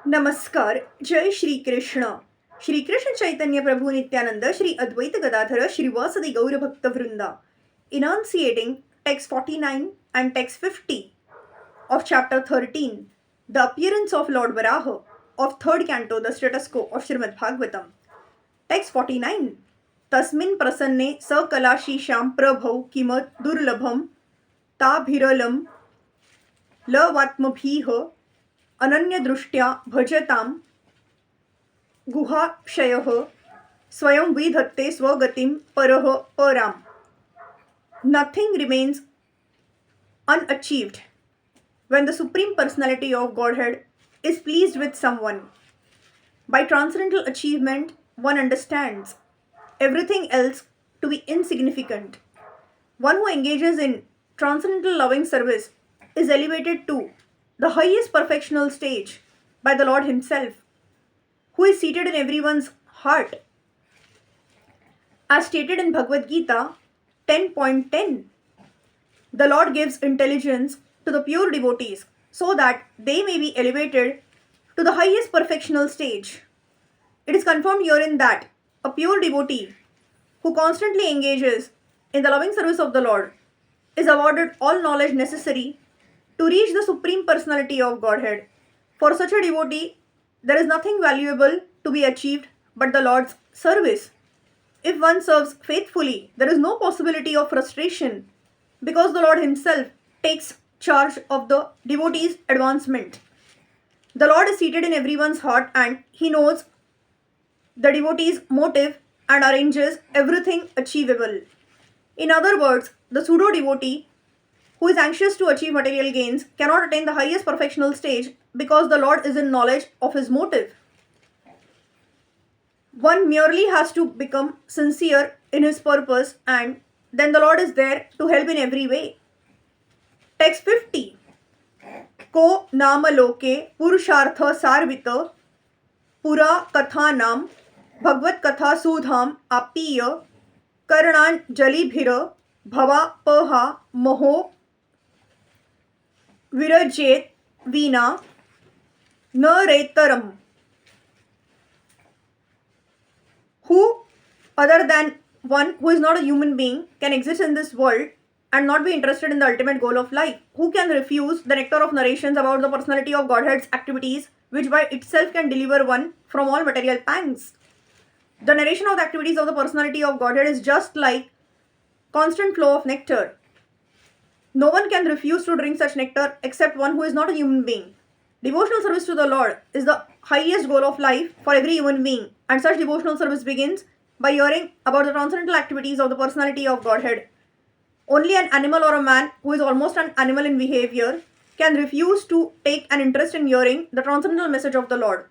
नमस्कार. जय श्रीकृष्ण. श्रीकृष्ण चैतन्य प्रभु Nityanand Shri Advaita Gadadhar श्रीवासदि गौरभक्तवृंदा. Enunciating text 49 and text 50 of chapter 13, the appearance of Lord Varaha of third canto, the status quo of Srimad Bhagavatam. Text 49. तस्मिन् प्रसन्ने सकलाशीशां प्रभौ किमत् दुर्लभं ताभिरलं लवात्मभिः अनन्यदृष्ट्या भजतां गुहाक्षयः स्वयं विधत्ते स्वगतिं परः पराम्. Nothing remains unachieved when the Supreme Personality of Godhead is pleased with someone. By transcendental achievement, one understands everything else to be insignificant. One who engages in transcendental loving service is elevated to the highest perfectional stage by the Lord Himself, who is seated in everyone's heart. As stated in Bhagavad Gita 10.10, the Lord gives intelligence to the pure devotees so that they may be elevated to the highest perfectional stage. It is confirmed herein that a pure devotee who constantly engages in the loving service of the Lord is awarded all knowledge necessary to reach the Supreme Personality of Godhead. For such a devotee, there is nothing valuable to be achieved but the Lord's service. If one serves faithfully, there is no possibility of frustration because the Lord Himself takes charge of the devotee's advancement. The Lord is seated in everyone's heart and He knows the devotee's motive and arranges everything achievable. In other words, the pseudo-devotee who is anxious to achieve material gains cannot attain the highest perfectional stage because the Lord is in knowledge of his motive. One merely has to become sincere in his purpose and then the Lord is there to help in every way. Text 50. Ko nama loke purushartha sarvita pura kathanam bhagvat katha sudham apiya karnan jalibhira bhava paha moho virajet vina naretaram. Who other than one who is not a human being can exist in this world and not be interested in the ultimate goal of life? Who can refuse the nectar of narrations about the personality of Godhead's activities, which by itself can deliver one from all material pangs? The narration of the activities of the personality of Godhead is just like constant flow of nectar. No one can refuse to drink such nectar except one who is not a human being. Devotional service to the Lord is the highest goal of life for every human being, and such devotional service begins by hearing about the transcendental activities of the personality of Godhead. Only an animal or a man who is almost an animal in behavior can refuse to take an interest in hearing the transcendental message of the Lord.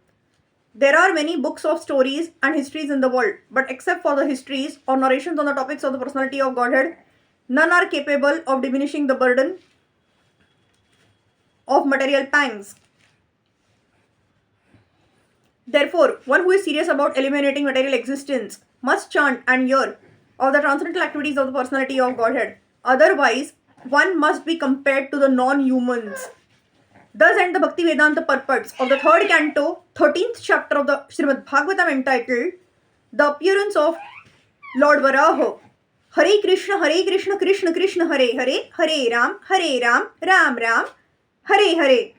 There are many books of stories and histories in the world, but except for the histories or narrations on the topics of the personality of Godhead, none are capable of diminishing the burden of material pangs. Therefore, one who is serious about eliminating material existence must chant and hear of the transcendental activities of the personality of Godhead. Otherwise, one must be compared to the non-humans. Thus end the Bhakti Vedanta purports of the third canto, 13th chapter of the Srimad Bhagavatam entitled The Appearance of Lord Varaha. Hare Krishna, Krishna Krishna Hare Hare, Hare Ram, Ram Ram, Hare Hare.